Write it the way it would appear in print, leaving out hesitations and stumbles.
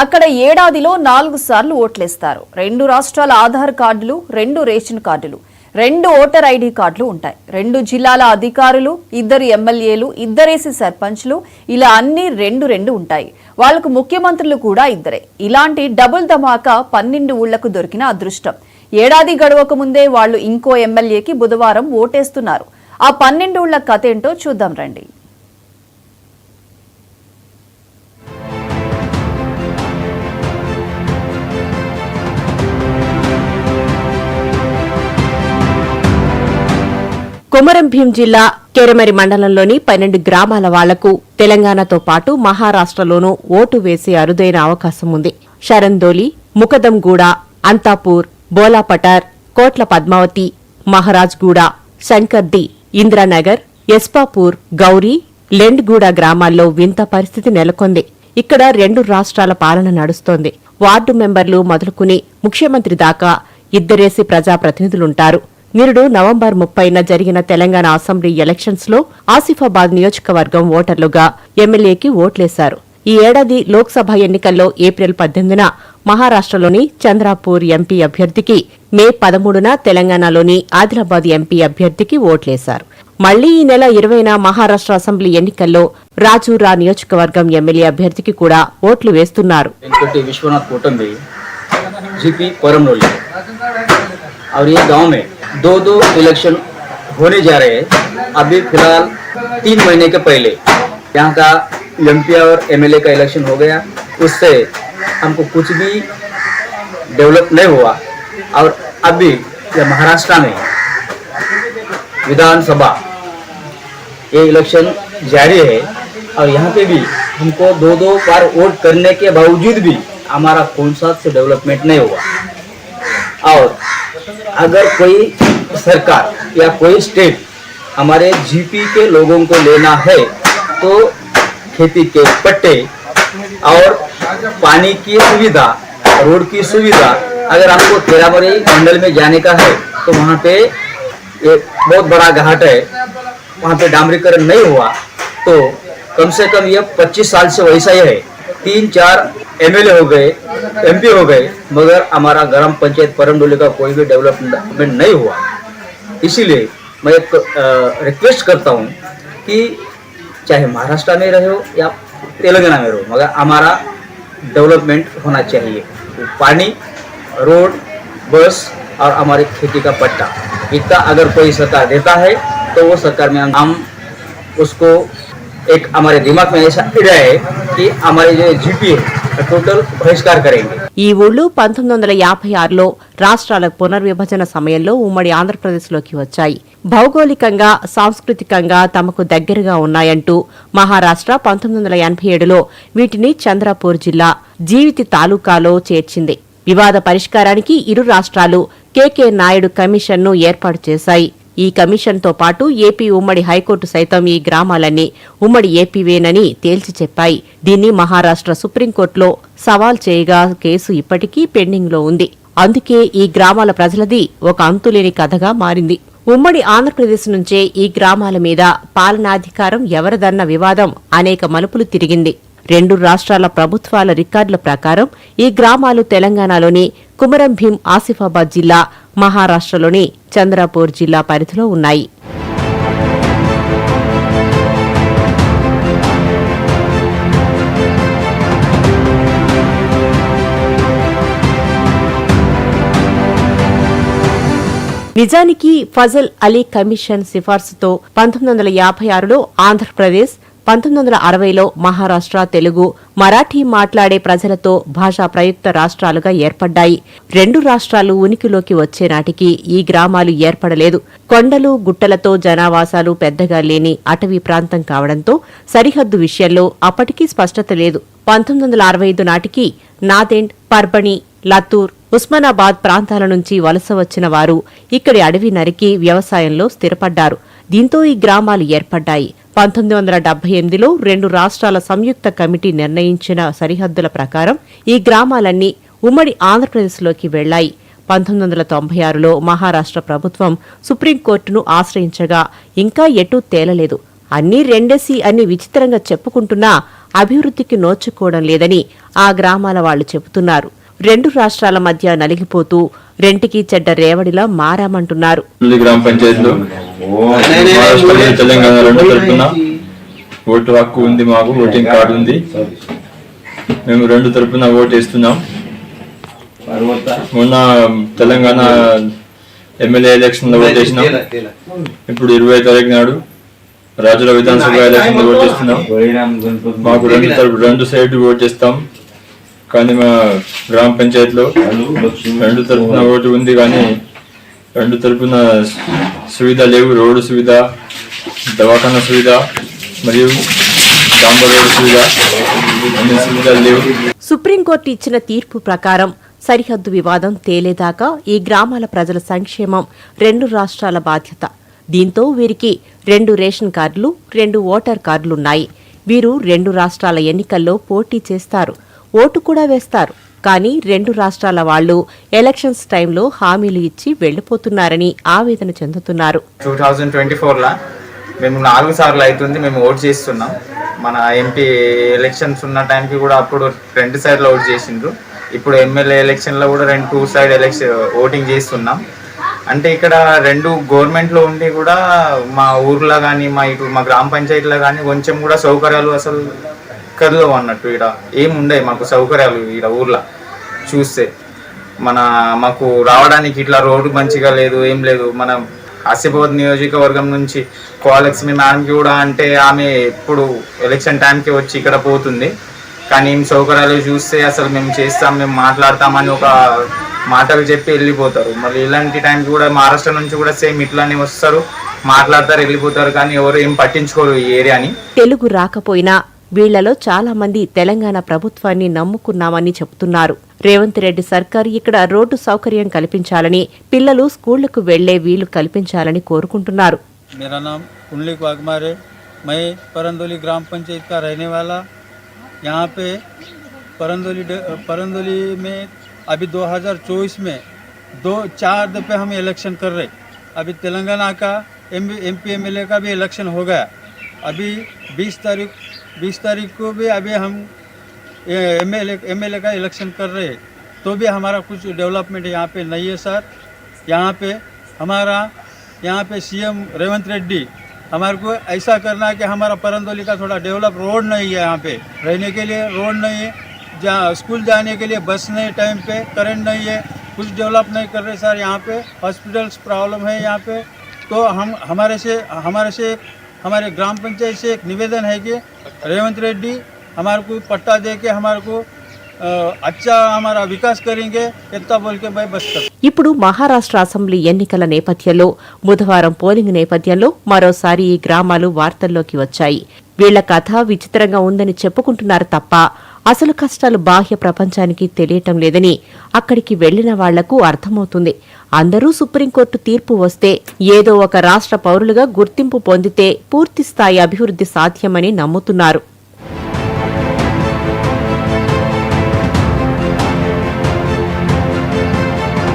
అక్కడ ఏడాదిలో 4 సార్లు ఓట్లేస్తారు. 2 రాష్ట్రాల ఆధార్ కార్డులు, 2 రేషన్ కార్డులు, 2 ఓటర్ ఐడి కార్డులు ఉంటాయి. 2 జిల్లాల అధికారులు, 2 ఎమ్మెల్యేలు, 2 సర్పంచ్లు, ఇలా అన్ని 2 ఉంటాయి. వాళ్లకు ముఖ్యమంత్రులు కూడా 2. ఇలాంటి డబుల్ ధమాకా 12 ఊళ్లకు దొరికిన అదృష్టం. ఏడాది గడవక ముందే వాళ్లు ఇంకో ఎమ్మెల్యేకి బుధవారం ఓటేస్తున్నారు. ఆ 12 ఊళ్ల కథ ఏంటో చూద్దాం రండి. కొమరం భీం జిల్లా కెరమెరి మండలంలోని 12 గ్రామాల వాళ్లకు తెలంగాణతో పాటు మహారాష్ట్రలోనూ ఓటు వేసే అరుదైన అవకాశం ఉంది. శరందోలి, ముకదంగూడ, అంతాపూర్, బోలాపటార్, కోట్ల పద్మావతి, మహారాజ్గూడ, శంకర్ది, ఇంద్రానగర్, ఎస్పాపూర్, గౌరీ, లెండ్గూడ గ్రామాల్లో వింత పరిస్థితి నెలకొంది. ఇక్కడ 2 రాష్ట్రాల పాలన నడుస్తోంది. వార్డు మెంబర్లు మొదలుకుని ముఖ్యమంత్రి దాకా 2 ప్రజాప్రతినిధులుంటారు. నిరుడు నవంబర్ 30న జరిగిన తెలంగాణ అసెంబ్లీ ఎలక్షన్స్ లో ఆసిఫాబాద్ నియోజకవర్గం ఓటర్లుగా ఎమ్మెల్యేకి ఓట్లేశారు. ఈ ఏడాది లోక్సభ ఎన్నికల్లో ఏప్రిల్ 18న మహారాష్ట్రలోని చంద్రాపూర్ ఎంపీ అభ్యర్థికి, మే 13న తెలంగాణలోని ఆదిలాబాద్ ఎంపీ అభ్యర్థికి ఓట్లేశారు. మళ్లీ ఈ నెల 20న మహారాష్ట్ర అసెంబ్లీ ఎన్నికల్లో రాజూరా నియోజకవర్గం ఎమ్మెల్యే అభ్యర్థికి కూడా ఓట్లు వేస్తున్నారు. और ये गांव में 2 इलेक्शन होने जा रहे हैं. अभी फिलहाल 3 महीने के पहले यहाँ का एमपी और एमएलए का इलेक्शन हो गया. उससे हमको कुछ भी डेवलप नहीं हुआ. और अभी महाराष्ट्र में विधानसभा ये इलेक्शन जारी है और यहाँ पे भी हमको 2 बार वोट करने के बावजूद भी हमारा कौन सा से डेवलपमेंट नहीं हुआ. और अगर कोई सरकार या कोई स्टेट हमारे जीपी के लोगों को लेना है तो खेती के पट्टे और पानी की सुविधा, रोड की सुविधा, अगर हमको तेरामरी मंडल में जाने का है तो वहाँ पे एक बहुत बड़ा घाट है, वहाँ पे डामरीकरण नहीं हुआ. तो कम से कम ये 25 साल से वैसा ही है. 3-4 एमएलए हो गए, एमपी हो गए, मगर हमारा ग्राम पंचायत परमडोली का कोई भी डेवलपमेंट नहीं हुआ. इसीलिए मैं एक रिक्वेस्ट करता हूँ कि चाहे महाराष्ट्र में रहो या तेलंगाना में रहो, मगर हमारा डेवलपमेंट होना चाहिए. पानी, रोड, बस और हमारी खेती का पट्टा, इतना अगर कोई सरकार देता है तो वो सरकार में हम उसको एक हमारे दिमाग में ऐसा आइडिया है कि हमारे जो जीपी है టోటల్ బహిష్కార కరేంగే. ఈ ఊళ్లు 1956లో రాష్ట్రాల పునర్విభజన సమయంలో ఉమ్మడి ఆంధ్రప్రదేశ్లోకి వచ్చాయి. భౌగోళికంగా, సాంస్కృతికంగా తమకు దగ్గరగా ఉన్నాయంటూ మహారాష్ట్ర 1987లో వీటిని చంద్రపూర్ జిల్లా జీవితి తాలూకాలో చేర్చింది. వివాద పరిష్కారానికి ఇరు రాష్ట్రాలు కెకే నాయుడు కమిషన్ను ఏర్పాటు చేశాయి. ఈ కమిషన్తో పాటు ఏపీ ఉమ్మడి హైకోర్టు సైతం ఈ గ్రామాలన్నీ ఉమ్మడి ఏపీవేనని తేల్చి చెప్పాయి. దీన్ని మహారాష్ట్ర సుప్రీంకోర్టులో సవాల్ చేయగా కేసు ఇప్పటికీ పెండింగ్లో ఉంది. అందుకే ఈ గ్రామాల ప్రజలది ఒక అంతులేని కథగా మారింది. ఉమ్మడి ఆంధ్రప్రదేశ్ నుంచే ఈ గ్రామాల మీద పాలనాధికారం ఎవరిదన్న వివాదం అనేక మలుపులు తిరిగింది. 2 రాష్ట్రాల ప్రభుత్వాల రికార్డుల ప్రకారం ఈ గ్రామాలు తెలంగాణలోని కుమరం భీం ఆసిఫాబాద్ జిల్లా, మహారాష్ట్రలోని చంద్రపూర్ జిల్లా పరిధిలో ఉన్నాయి. నిజానికి ఫజల్ అలీ కమిషన్ సిఫార్సుతో 1956లో ఆంధ్రప్రదేశ్, 1960లో మహారాష్ట్ర తెలుగు, మరాఠీ మాట్లాడే ప్రజలతో భాషా ప్రయుక్త రాష్ట్రాలుగా ఏర్పడ్డాయి. 2 రాష్ట్రాలు ఉనికిలోకి వచ్చే నాటికి ఈ గ్రామాలు ఏర్పడలేదు. కొండలు, గుట్టలతో జనావాసాలు పెద్దగా లేని అటవీ ప్రాంతం కావడంతో సరిహద్దు విషయంలో అప్పటికీ స్పష్టత లేదు. 1965 నాటికి నాదెండ్, పర్బణి, లతూర్, ఉస్మానాబాద్ ప్రాంతాల నుంచి వలస వచ్చిన వారు ఇక్కడి అడవి నరికి వ్యవసాయంలో స్థిరపడ్డారు. దీంతో ఈ గ్రామాలు ఏర్పడ్డాయి. 1978లో 2 రాష్ట్రాల సంయుక్త కమిటీ నిర్ణయించిన సరిహద్దుల ప్రకారం ఈ గ్రామాలన్నీ ఉమ్మడి ఆంధ్రప్రదేశ్లోకి వెళ్లాయి. 1996లో మహారాష్ట్ర ప్రభుత్వం సుప్రీంకోర్టును ఆశ్రయించగా ఇంకా ఎటూ తేలలేదు. అన్నీ రెండేసి అని విచిత్రంగా చెప్పుకుంటున్నా అభివృద్ధికి నోచుకోవడం లేదని ఆ గ్రామాల వాళ్లు చెబుతున్నారు. రెండు రాష్ట్రాల మధ్య నలిగిపోతూ రెంటికి చెడ్డ రేవడిలా మారామంటున్నారు. గ్రామ పంచాయతీలో మహారాష్ట్ర తెలంగాణ రెండు తరపున ఓటు హక్కు ఉంది, మాకు ఓటింగ్ కార్డు ఉంది. మేము రెండు తరపున ఓటు వేస్తున్నాం. మొన్న తెలంగాణ ఎమ్మెల్యే ఎలక్షన్ లో ఓటు వేసినాం. ఇప్పుడు 20వ తారీఖు నాడు రాజుల విధానసభ ఎలక్షన్ లో ఓటు వేస్తున్నాం. మాకు రెండు సైడ్ ఓటు వేస్తాం. కానీ మా గ్రామ పంచాయతీలో రెండు తరపున ఓటు ఉంది, కానీ రెండు తరపున సువిధ లేవు. రోడ్డు సువిధ, దవాఖానా సువిధ మరియు డాంబర్ రోడ్డు సువిధ, అన్ని సువిధాలు లేవు. సుప్రీంకోర్టు ఇచ్చిన తీర్పు ప్రకారం సరిహద్దు వివాదం తేలేదాకా ఈ గ్రామాల ప్రజల సంక్షేమం రెండు రాష్ట్రాల బాధ్యత. దీంతో వీరికి 2 రేషన్ కార్డులు, 2 ఓటర్ కార్డులున్నాయి. వీరు రెండు రాష్ట్రాల ఎన్నికల్లో పోటీ చేస్తారు, ఓటు కూడా వేస్తారు. కానీ రెండు రాష్ట్రాల వాళ్లు ఎలక్షన్స్ టైంలో హామీలు ఇచ్చి వెళ్లిపోతున్నారని ఆవేదన చెందుతున్నారు. 2024లా మేము 4 సార్లు అవుతుంది మేము ఓటు చేస్తున్నాం. మన ఎంపీ ఎలక్షన్స్ ఉన్న టైంకి కూడా అప్పుడు 2 సైడ్లో ఓటు చేసిండ్రు. ఇప్పుడు ఎమ్మెల్యే ఎలక్షన్లో కూడా 2 సైడ్ ఓటింగ్ చేస్తున్నాం. అంటే ఇక్కడ రెండు గవర్నమెంట్లో ఉండి కూడా మా ఊర్లో కానీ మా గ్రామ పంచాయతీలో కానీ కొంచెం కూడా సౌకర్యాలు అసలు కదలో అన్నట్టు. ఇక్కడ ఏముండవు మాకు సౌకర్యాలు. ఇక్కడ ఊర్లో చూస్తే మాకు రావడానికి ఇట్లా రోడ్డు మంచిగా లేదు, ఏం లేదు. మన ఆసిఫాబాద్ నియోజకవర్గం నుంచి కోలక్ష్మి మేడంకి కూడా అంటే ఆమె ఇప్పుడు ఎలక్షన్ టైంకి వచ్చి ఇక్కడ పోతుంది. కానీ ఏం సౌకర్యాలు చూస్తే అసలు మేము చేస్తాం, మేము మాట్లాడతామని ఒక మాటలు చెప్పి వెళ్ళిపోతారు. మళ్ళీ ఇలాంటి టైంకి కూడా మహారాష్ట్ర నుంచి కూడా సేమ్ ఇట్లానే వస్తారు, మాట్లాడతారు, వెళ్ళిపోతారు. కానీ ఎవరు ఏం పట్టించుకోరు ఈ ఏరియాని. తెలుగు రాకపోయినా వీళ్లలో చాలా మంది తెలంగాణ ప్రభుత్వాన్ని నమ్ముకున్నామని చెబుతున్నారు. రేవంత్ రెడ్డి సర్కారు ఇక్కడ రోడ్డు సౌకర్యం కల్పించాలని, పిల్లలు స్కూళ్లకు వెళ్లే వీలు కల్పించాలని కోరుకుంటున్నారు. मेरा नाम कुंडली वाघमार है। मैं परंदोली ग्राम पंचायत का रहने वाला। यहाँ पे परंदोली में अभी 2024 में 4 दफे हम इलेक्शन कर रहे। अभी तेलंगाना का एमपी एमएलए का भी इलेक्शन हो गया। अभी 20 तारीख को भी अभी हम एमएलए का इलेक्शन कर रहे हैं, तो भी हमारा कुछ डेवलपमेंट यहाँ पे नहीं है सर। यहाँ पे सीएम रेवंत रेड्डी हमारे को ऐसा करना है कि हमारा परंदोली का थोड़ा डेवलप, रोड नहीं है, यहाँ पे रहने के लिए रोड नहीं है, स्कूल जाने के लिए बस नहीं, टाइम पे करंट नहीं है, कुछ डेवलप नहीं कर रहे सर। यहाँ पे हॉस्पिटल्स प्रॉब्लम है यहाँ पे। तो हमारे ग्राम पंचायत से एक निवेदन है कि रेवंत रेड्डी हमारे को पट्टा दे के हमारे को अच्छा हमारा विकास करेंगे, इतना बोल के भाई बस कर। ఇప్పుడు మహారాష్ట్ర అసెంబ్లీ ఎన్నికల నేపథ్యంలో బుధవారం పోలింగ్ నేపథ్యంలో మరోసారి ఈ గ్రామాలు వార్తల్లోకి వచ్చాయి. వీళ్ల కథ విచిత్రంగా ఉందని చెప్పుకుంటున్నారు తప్ప అసలు కష్టాలు బాహ్య ప్రపంచానికి తెలియటం లేదని అక్కడికి వెళ్లిన వాళ్లకు అర్థమవుతుంది. అందరూ సుప్రీంకోర్టు తీర్పు వస్తే ఏదో ఒక రాష్ట్ర పౌరులుగా గుర్తింపు పొందితే పూర్తిస్థాయి అభివృద్ధి సాధ్యమని నమ్ముతున్నారు.